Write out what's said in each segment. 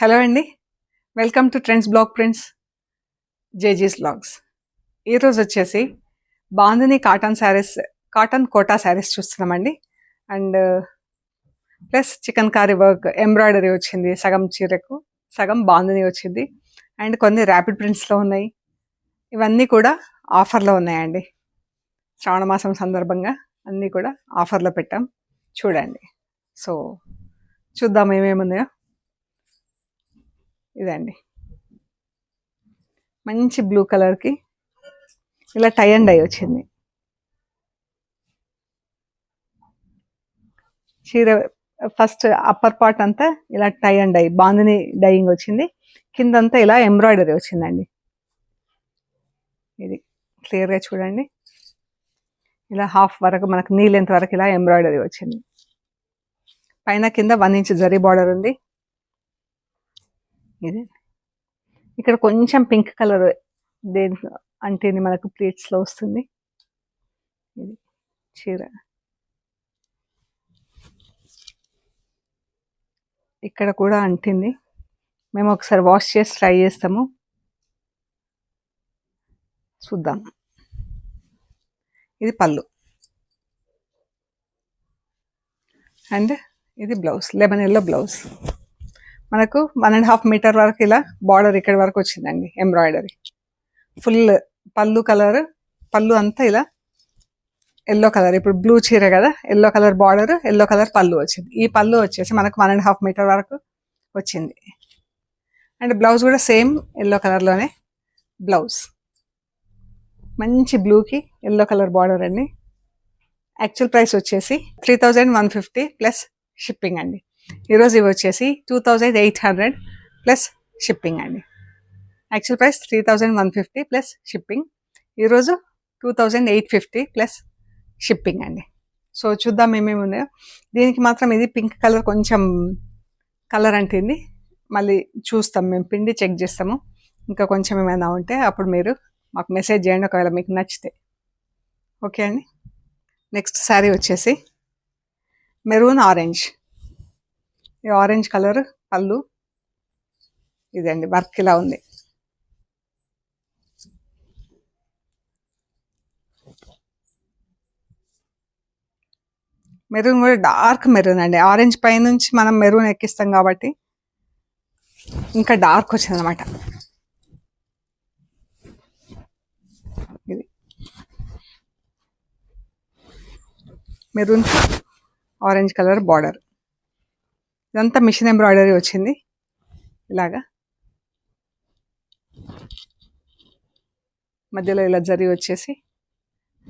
Hello అండి, welcome to trends blog prints జేజీస్ blogs. ఈరోజు వచ్చేసి బాందిని కాటన్ కోటా శారీస్ చూస్తున్నామండి. And plus chikankari work embroidery వచ్చింది, సగం చీరకు సగం బాందిని వచ్చింది. అండ్ కొన్ని ర్యాపిడ్ ప్రింట్స్లో ఉన్నాయి. ఇవన్నీ కూడా ఆఫర్లో ఉన్నాయండి. శ్రావణ మాసం సందర్భంగా అన్నీ కూడా ఆఫర్లో పెట్టాం, చూడండి. సో చూద్దాం ఏమేమి ఉన్నాయో. ఇదండి, మంచి బ్లూ కలర్కి ఇలా టై అండ్ డై వచ్చింది. చీర ఫస్ట్ అప్పర్ పార్ట్ అంతా ఇలా tie and dye bandhani dyeing వచ్చింది, కిందంతా ఇలా ఎంబ్రాయిడరీ వచ్చిందండి. ఇది క్లియర్గా చూడండి, ఇలా హాఫ్ వరకు మనకు నీ లెంత్ వరకు ఇలా ఎంబ్రాయిడరీ వచ్చింది. పైన కింద 1 ఇంచ్ జరీ బార్డర్ ఉంది. ఇది ఇక్కడ కొంచెం పింక్ కలర్ దేని అంటే మనకు ప్లేట్స్లో వస్తుంది. ఇది చీర ఇక్కడ కూడా అంటింది. మేము ఒకసారి వాష్ చేసి ట్రై చేస్తాము, చూద్దాం. ఇది పళ్ళు అండ్ ఇది బ్లౌజ్, లెమన్ ఎల్లో బ్లౌజ్. మనకు 1.5 మీటర్ వరకు ఇలా బార్డర్ ఇక్కడ వరకు వచ్చిందండి ఎంబ్రాయిడరీ. ఫుల్ పళ్ళు కలర్, పళ్ళు అంతా ఇలా ఎల్లో కలర్. ఇప్పుడు బ్లూ చీర కదా, yellow colour border, yellow colour పళ్ళు వచ్చింది. ఈ పళ్ళు వచ్చేసి మనకు 1.5 మీటర్ వరకు వచ్చింది. అండ్ బ్లౌజ్ కూడా సేమ్ ఎల్లో కలర్లోనే బ్లౌజ్. మంచి బ్లూకి ఎల్లో కలర్ బార్డర్ అండి. యాక్చువల్ ప్రైస్ వచ్చేసి 3150 ప్లస్ షిప్పింగ్ అండి. ఈరోజు ఇవి వచ్చేసి 2800 ప్లస్ షిప్పింగ్ అండి. యాక్చువల్ ప్రైస్ 3150 ప్లస్ షిప్పింగ్, ఈరోజు 2850 ప్లస్ షిప్పింగ్ అండి. సో చూద్దాం ఏమేమి ఉన్నాయో. దీనికి మాత్రం ఇది పింక్ కలర్ కొంచెం కలర్ అంటింది, మళ్ళీ చూస్తాం, మేము పిండి చెక్ చేస్తాము. ఇంకా కొంచెం ఏమైనా ఉంటే అప్పుడు మీరు మాకు మెసేజ్ చేయండి ఒకవేళ మీకు నచ్చితే. ఓకే అండి. నెక్స్ట్ శారీ వచ్చేసి మెరూన్ ఆరెంజ్. ఈ ఆరెంజ్ కలర్ పళ్ళు ఇదండి, వర్క్ ఇలా ఉంది. మెరూన్ కూడా డార్క్ మెరూన్ అండి. ఆరెంజ్ పై నుంచి మనం మెరూన్ ఎక్కిస్తాం కాబట్టి ఇంకా డార్క్ వచ్చింది అనమాట. ఇది మెరూన్ ఆరెంజ్ కలర్ బార్డర్. ఇదంతా మిషన్ ఎంబ్రాయిడరీ వచ్చింది. ఇలాగా మధ్యలో ఇలా జరీ వచ్చేసి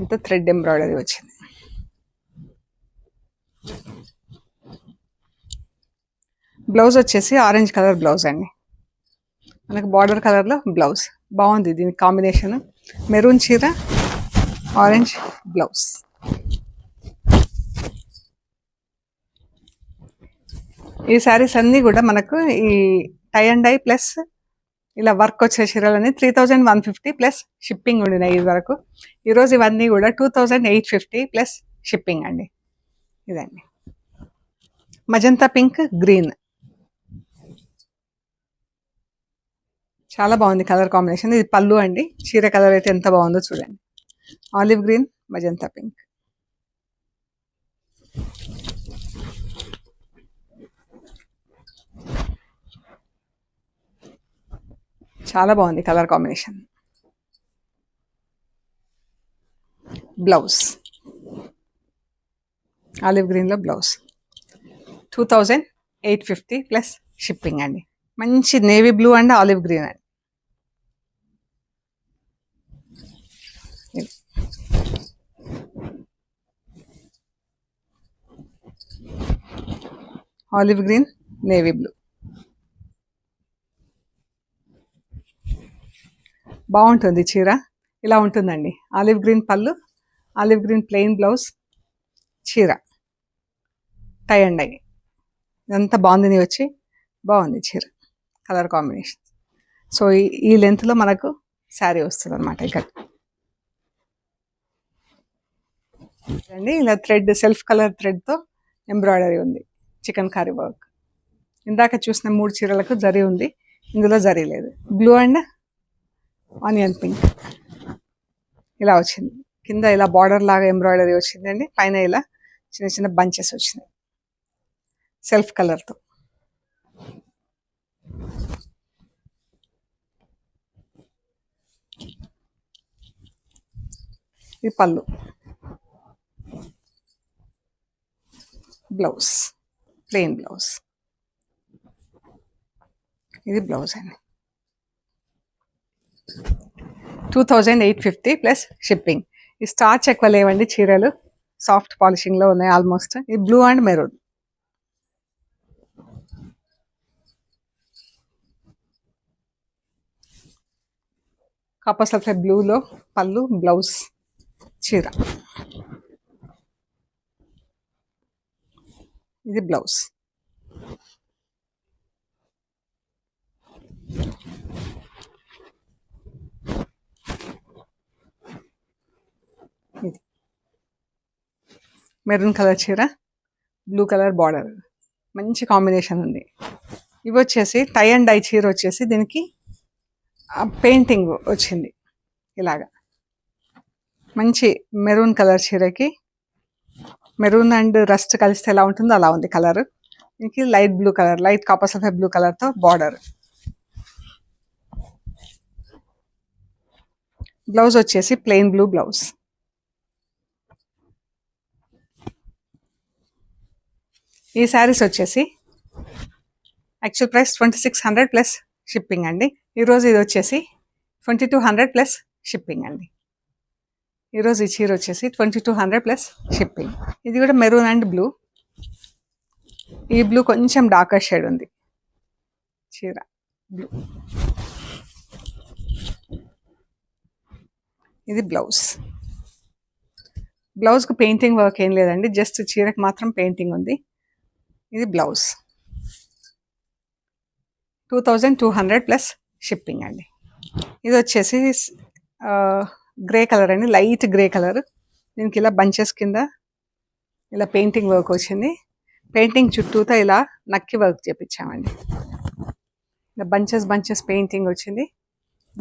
అంతా థ్రెడ్ ఎంబ్రాయిడరీ వచ్చింది. బ్లౌజ్ వచ్చేసి ఆరెంజ్ కలర్ బ్లౌజ్ అండి. మనకు బార్డర్ కలర్లో బ్లౌజ్ బాగుంది. దీని కాంబినేషన్ మెరూన్ చీర, ఆరెంజ్ బ్లౌజ్. ఈ శారీస్ అన్నీ కూడా మనకు ఈ టై అండ్ డై ప్లస్ ఇలా వర్క్ వచ్చే చీరలని 3150 ప్లస్ షిప్పింగ్ ఉండినాయి ఇది వరకు. ఈరోజు ఇవన్నీ కూడా 2850 ప్లస్ షిప్పింగ్ అండి. ఇదండి మజంతా పింక్ గ్రీన్, చాలా బాగుంది కలర్ కాంబినేషన్. ఇది పళ్ళు అండి. చీర కలర్ అయితే ఎంత బాగుందో చూడండి, ఆలివ్ గ్రీన్ మజంతా పింక్. చాలా బాగుంది కలర్ కాంబినేషన్. బ్లౌజ్ ఆలివ్ గ్రీన్లో బ్లౌజ్ 2850 ప్లస్ షిప్పింగ్ అండి. మంచి navy blue and olive green అండి. ఆలివ్ గ్రీన్ నేవీ బ్లూ బాగుంటుంది చీర. ఇలా ఉంటుందండి, ఆలివ్ గ్రీన్ పళ్ళు, ఆలివ్ గ్రీన్ ప్లెయిన్ బ్లౌజ్, చీర టై అండ్ డై. ఇదంతా బాగుంది వచ్చి బాగుంది చీర కలర్ కాంబినేషన్. సో ఈ లెంత్లో మనకు శారీ వస్తుంది అనమాట. ఇక్కడ అండి ఇలా థ్రెడ్ సెల్ఫ్ కలర్ థ్రెడ్తో ఎంబ్రాయిడరీ ఉంది, చికెన్ కర్రీ వర్క్. ఇందాక చూసిన 3 చీరలకు జరీ ఉంది, ఇందులో జరీ లేదు. బ్లూ అండ్ ఆనియన్ పింక్ ఇలా వచ్చింది. కింద ఇలా బార్డర్ లాగా ఎంబ్రాయిడరీ వచ్చిందండి. పైన ఇలా చిన్న చిన్న బంచెస్ వచ్చినాయి సెల్ఫ్ కలర్తో. ఇది పళ్ళు, బ్లౌజ్ ప్లెయిన్ బ్లౌజ్. ఇది బ్లౌజ్ అండి. 2850 ప్లస్ షిప్పింగ్. ఈ స్టార్చ్ ఎక్కువ లేవండి చీరలు, సాఫ్ట్ పాలిషింగ్లో ఉన్నాయి ఆల్మోస్ట్. ఈ blue and maroon. Copper sulphate బ్లూలో పళ్ళు, బ్లౌజ్, చీర. ఇది బ్లౌజ్. ఇది మెరూన్ కలర్ చీర, బ్లూ కలర్ బార్డర్, మంచి కాంబినేషన్ ఉంది. ఇవి వచ్చేసి టై అండ్ డై చీర వచ్చేసి దీనికి పెయింటింగ్ వచ్చింది ఇలాగా. మంచి మెరూన్ కలర్ చీరకి మెరూన్ అండ్ రస్ట్ కలిస్తే ఎలా ఉంటుందో అలా ఉంది కలర్. దీనికి light blue colour, light copper sulphate blue కలర్తో బార్డర్. బ్లౌజ్ వచ్చేసి ప్లెయిన్ బ్లూ బ్లౌజ్. ఈ శారీస్ వచ్చేసి యాక్చువల్ ప్రైస్ 2600 ప్లస్ షిప్పింగ్ అండి. ఈరోజు ఇది వచ్చేసి 2200 ప్లస్ షిప్పింగ్ అండి. ఈరోజు ఈ చీర వచ్చేసి 2200 ప్లస్ షిప్పింగ్. ఇది కూడా మెరూన్ అండ్ బ్లూ. ఈ బ్లూ కొంచెం డార్కర్ షేడ్ ఉంది చీర బ్లూ. ఇది బ్లౌజ్. బ్లౌజ్కి పెయింటింగ్ వర్క్ ఏం లేదండి, జస్ట్ చీరకు మాత్రం పెయింటింగ్ ఉంది. ఇది బ్లౌజ్. 2200 ప్లస్ షిప్పింగ్ అండి. ఇది వచ్చేసి గ్రే కలర్ అండి, లైట్ గ్రే కలర్. దీనికి ఇలా బంచెస్ కింద ఇలా పెయింటింగ్ వర్క్ వచ్చింది. పెయింటింగ్ చుట్టూతో ఇలా నక్కి వర్క్ చేపించామండి. ఇలా బంచెస్ బంచెస్ పెయింటింగ్ వచ్చింది,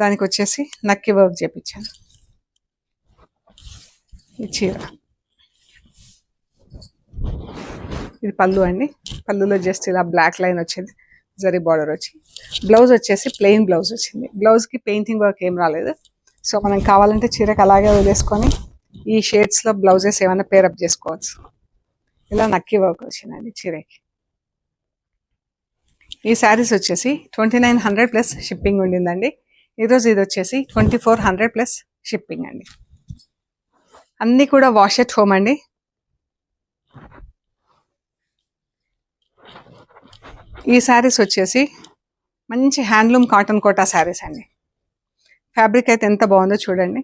దానికి వచ్చేసి నక్కి వర్క్ చేపించాను. ఈ చీర. ఇది పళ్ళు అండి. పళ్ళులో జస్ట్ ఇలా బ్లాక్ లైన్ వచ్చింది, జరీ బార్డర్ వచ్చి. బ్లౌజ్ వచ్చేసి ప్లెయిన్ బ్లౌజ్ వచ్చింది. బ్లౌజ్కి పెయింటింగ్ వర్క్ ఏం రాలేదు. సో మనం కావాలంటే చీరకు అలాగే వదిలేసుకొని ఈ షేడ్స్లో బ్లౌజెస్ ఏమైనా పేరప్ చేసుకోవచ్చు. ఇలా నక్కి వర్క్ వచ్చిందండి చీరకి. ఈ శారీస్ వచ్చేసి 2900 ప్లస్ షిప్పింగ్ ఉండిందండి. ఈరోజు ఇది వచ్చేసి 2400 ప్లస్ షిప్పింగ్ అండి. అన్నీ కూడా వాష్ ఎట్ హోమ్ అండి. ఈ శారీస్ వచ్చేసి మంచి హ్యాండ్లూమ్ కాటన్ కోటా శారీస్ అండి. ఫ్యాబ్రిక్ అయితే ఎంత బాగుందో చూడండి.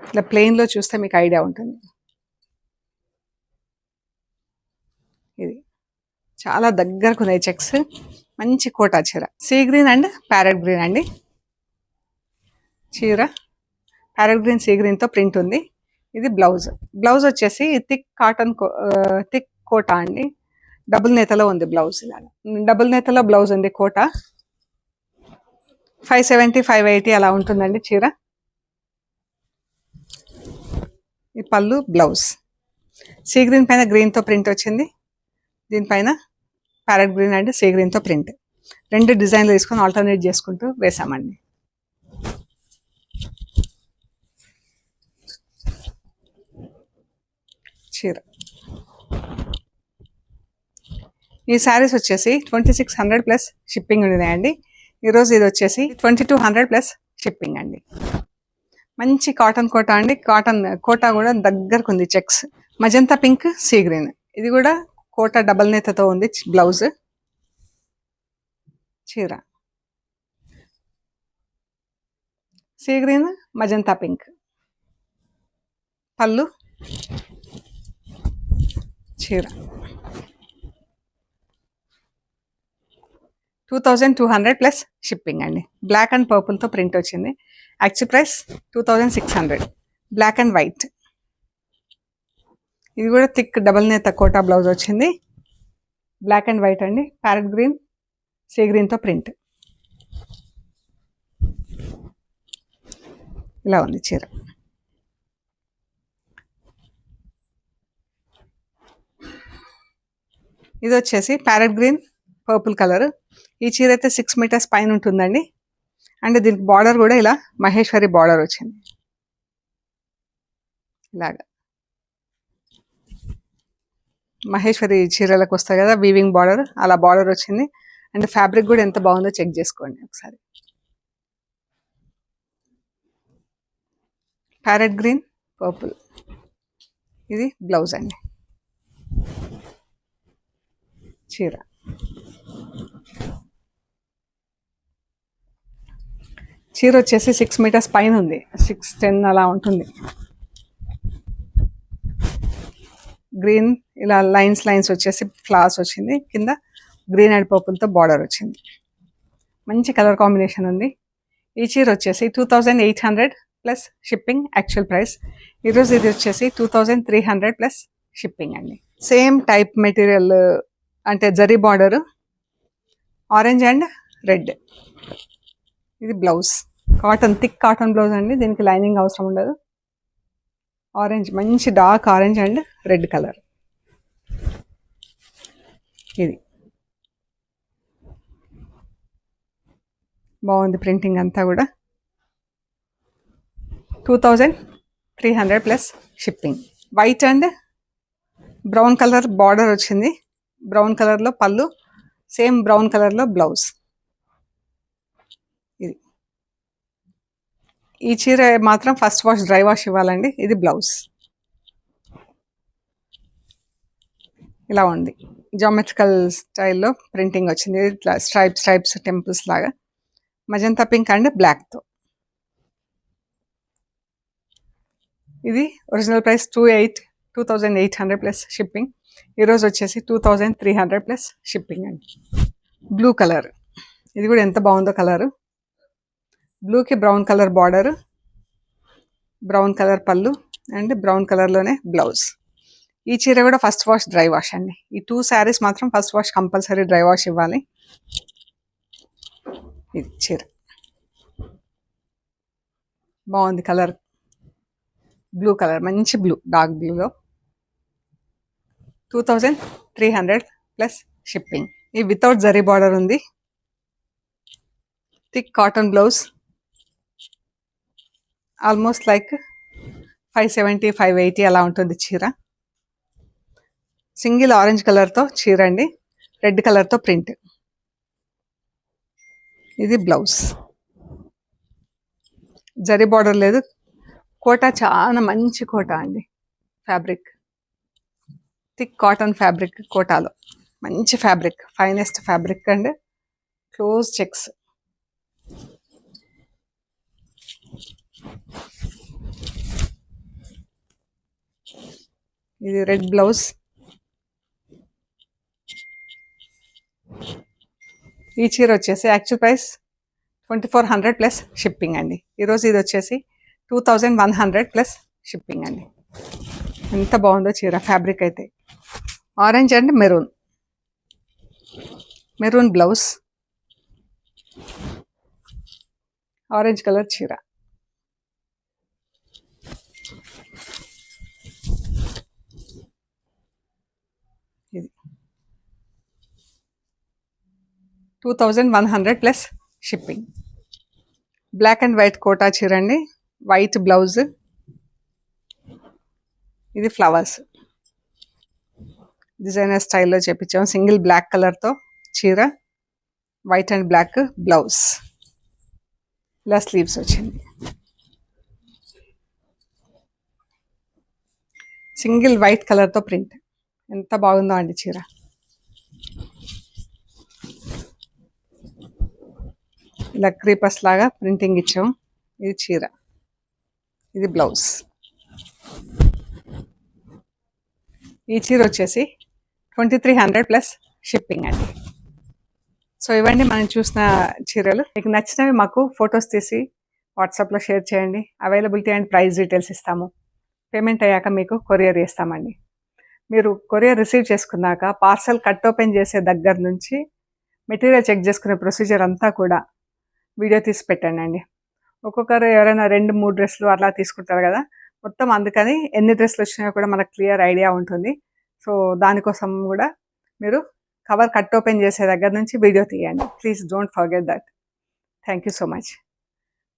ఇలా ప్లెయిన్లో చూస్తే మీకు ఐడియా ఉంటుంది. ఇది చాలా దగ్గరకు ఉన్నాయి చెక్స్. మంచి కోటా చీర, sea green and parrot green అండి. చీర ప్యారెట్ గ్రీన్ సీ గ్రీన్తో ప్రింట్ ఉంది. ఇది బ్లౌజ్. బ్లౌజ్ వచ్చేసి థిక్ కాటన్ థిక్ కోటా అండి. డబుల్ నేతలో ఉంది బ్లౌజ్. ఇలాగా డబుల్ నేతలో బ్లౌజ్ ఉంది. కోటా 570 580 అలా ఉంటుందండి చీర. ఈ పళ్ళు, బ్లౌజ్. సీ గ్రీన్ పైన గ్రీన్తో ప్రింట్ వచ్చింది, దీనిపైన ప్యారెట్ గ్రీన్ అండ్ సీ గ్రీన్తో ప్రింట్. రెండు డిజైన్లు తీసుకొని ఆల్టర్నేట్ చేసుకుంటూ వేసామండి. చీర. ఈ శారీస్ వచ్చేసి 2600 ప్లస్ షిప్పింగ్ ఉన్నాయండి. ఈరోజు ఇది వచ్చేసి 2200 ప్లస్ షిప్పింగ్ అండి. మంచి కాటన్ కోటా అండి. కాటన్ కోటా కూడా దగ్గరకు ఉంది checks. Magenta pink, sea green. ఇది కూడా కోటా డబల్ నేతతో ఉంది బ్లౌజ్. చీర సీ గ్రీన్, మజంతా పింక్. పళ్ళు, చీర. 2200 ప్లస్ షిప్పింగ్ అండి. బ్లాక్ అండ్ పర్పుల్తో ప్రింట్ వచ్చింది. Actual price 2600. Black and white. ఇది కూడా థిక్ డబల్ నేత కోటా బ్లౌజ్ వచ్చింది. బ్లాక్ అండ్ వైట్ అండి, ప్యారెట్ గ్రీన్ సీ గ్రీన్తో ప్రింట్. ఇలా ఉంది చీర. ఇది వచ్చేసి ప్యారెట్ గ్రీన్ పర్పుల్ కలర్. ఈ చీర అయితే 6 మీటర్స్ పైన ఉంటుందండి. అండ్ దీనికి బార్డర్ కూడా ఇలా మహేశ్వరి బార్డర్ వచ్చింది. ఇలాగా మహేశ్వరి చీరలకు వస్తాయి కదా వీవింగ్ బార్డర్, అలా బార్డర్ వచ్చింది. అండ్ ఫ్యాబ్రిక్ కూడా ఎంత బాగుందో చెక్ చేసుకోండి ఒకసారి. Parrot green purple. ఇది బ్లౌజ్ అండి. చీర చీర వచ్చేసి 6 మీటర్స్ పైన ఉంది, 6'10" అలా ఉంటుంది. గ్రీన్ ఇలా లైన్స్ వచ్చేసి ఫ్లవర్స్ వచ్చింది. కింద గ్రీన్ అండ్ పర్పుల్తో బార్డర్ వచ్చింది. మంచి కలర్ కాంబినేషన్ ఉంది. ఈ చీర వచ్చేసి 2800 ప్లస్ షిప్పింగ్ యాక్చువల్ ప్రైస్. ఈరోజు ఇది వచ్చేసి 2300 ప్లస్ షిప్పింగ్ అండి. సేమ్ టైప్ మెటీరియల్ అంటే zari border, orange and red. ఇది blouse, cotton thick cotton blouse అండి, దీనికి లైనింగ్ అవసరం ఉండదు. ఆరెంజ్, మంచి dark orange and red colour. ఇది బాగుంది ప్రింటింగ్ అంతా కూడా. 2300 plus shipping. White and brown colour border వచ్చింది. బ్రౌన్ కలర్లో పళ్ళు, సేమ్ బ్రౌన్ కలర్లో బ్లౌజ్. ఇది ఈ చీర మాత్రం ఫస్ట్ వాష్ డ్రై వాష్ ఇవ్వాలండి. ఇది బ్లౌజ్. ఇలా ఉంది, జామెట్రికల్ స్టైల్లో ప్రింటింగ్ వచ్చింది. ఇట్లా స్ట్రైప్స్ టెంపుల్స్ లాగా, మజంతా పింక్ అండ్ బ్లాక్తో. ఇది ఒరిజినల్ ప్రైస్ 2800 ప్లస్ షిప్పింగ్. ఈరోజు వచ్చేసి 2300 ప్లస్ షిప్పింగ్ అండి. బ్లూ కలర్, ఇది కూడా ఎంత బాగుందో కలరు. బ్లూకి brown colour border, brown colour పళ్ళు అండ్ బ్రౌన్ కలర్లోనే బ్లౌజ్. ఈ చీర కూడా ఫస్ట్ వాష్ డ్రై వాష్ అండి. ఈ 2 శారీస్ మాత్రం first wash compulsory dry wash ఇవ్వాలి. ఇది చీర బాగుంది కలర్, బ్లూ కలర్, మంచి బ్లూ, డార్క్ బ్లూలో. 2300 plus shipping. ఈ వితౌట్ జరీ బార్డర్ ఉంది. Thick cotton blouse, almost like 570 580 అలా ఉంటుంది చీర. సింగిల్ ఆరెంజ్ కలర్తో చీర అండి, రెడ్ కలర్తో ప్రింట్. ఇది బ్లౌజ్, జరీ బార్డర్ లేదు. కోటా చాలా మంచి కోటా అండి, ఫ్యాబ్రిక్ థిక్ కాటన్ ఫ్యాబ్రిక్, కోటాలో మంచి fabric, finest fabric and close checks. ఇది రెడ్ బ్లౌజ్. ఈ చీర వచ్చేసి యాక్చువల్ ప్రైస్ 2400 ప్లస్ షిప్పింగ్ అండి. ఈరోజు ఇది వచ్చేసి 2100 ప్లస్ షిప్పింగ్ అండి. ఎంత బాగుందో చీర, ఫ్యాబ్రిక్ అయితే. Orange and maroon blouse, orange colour చీర. ఇది 2100 plus shipping. Black and white Kota చీర అండి, వైట్ బ్లౌజ్. ఇది ఫ్లవర్స్ డిజైనర్ స్టైల్లో చేపించాం. సింగిల్ బ్లాక్ కలర్తో చీర, వైట్ అండ్ బ్లాక్ బ్లౌజ్. ఇలా స్లీవ్స్ వచ్చింది. సింగిల్ వైట్ కలర్తో ప్రింట్. ఎంత బాగుందో అండి చీర. ఇలా క్రీపర్స్ లాగా ప్రింటింగ్ ఇచ్చాం. ఇది చీర, ఇది బ్లౌజ్. ఈ చీర వచ్చేసి 2300 ప్లస్ షిప్పింగ్ అండి. సో ఇవన్నీ మనం చూసిన చీరలు. మీకు నచ్చినవి మాకు ఫొటోస్ తీసి వాట్సాప్లో షేర్ చేయండి. అవైలబిలిటీ అండ్ ప్రైస్ డీటెయిల్స్ ఇస్తాము. పేమెంట్ అయ్యాక మీకు కొరియర్ చేస్తామండి. మీరు కొరియర్ రిసీవ్ చేసుకున్నాక పార్సల్ కట్ ఓపెన్ చేసే దగ్గర నుంచి మెటీరియల్ చెక్ చేసుకునే ప్రొసీజర్ అంతా కూడా వీడియో తీసి పెట్టండి. ఒక్కొక్కరు ఎవరైనా 2-3 డ్రెస్సులు అట్లా తీసుకుంటారు కదా, మొత్తం అందుకని ఎన్ని డ్రెస్సులు వచ్చినాయో కూడా మనకు క్లియర్ ఐడియా ఉంటుంది. సో దానికోసం కూడా మీరు కవర్ కట్ ఓపెన్ చేసే దగ్గర నుంచి వీడియో తీయండి. Please don't forget that. Thank you so much.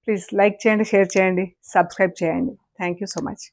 Please like చేయండి, షేర్ చేయండి, సబ్స్క్రైబ్ చేయండి. Thank you so much.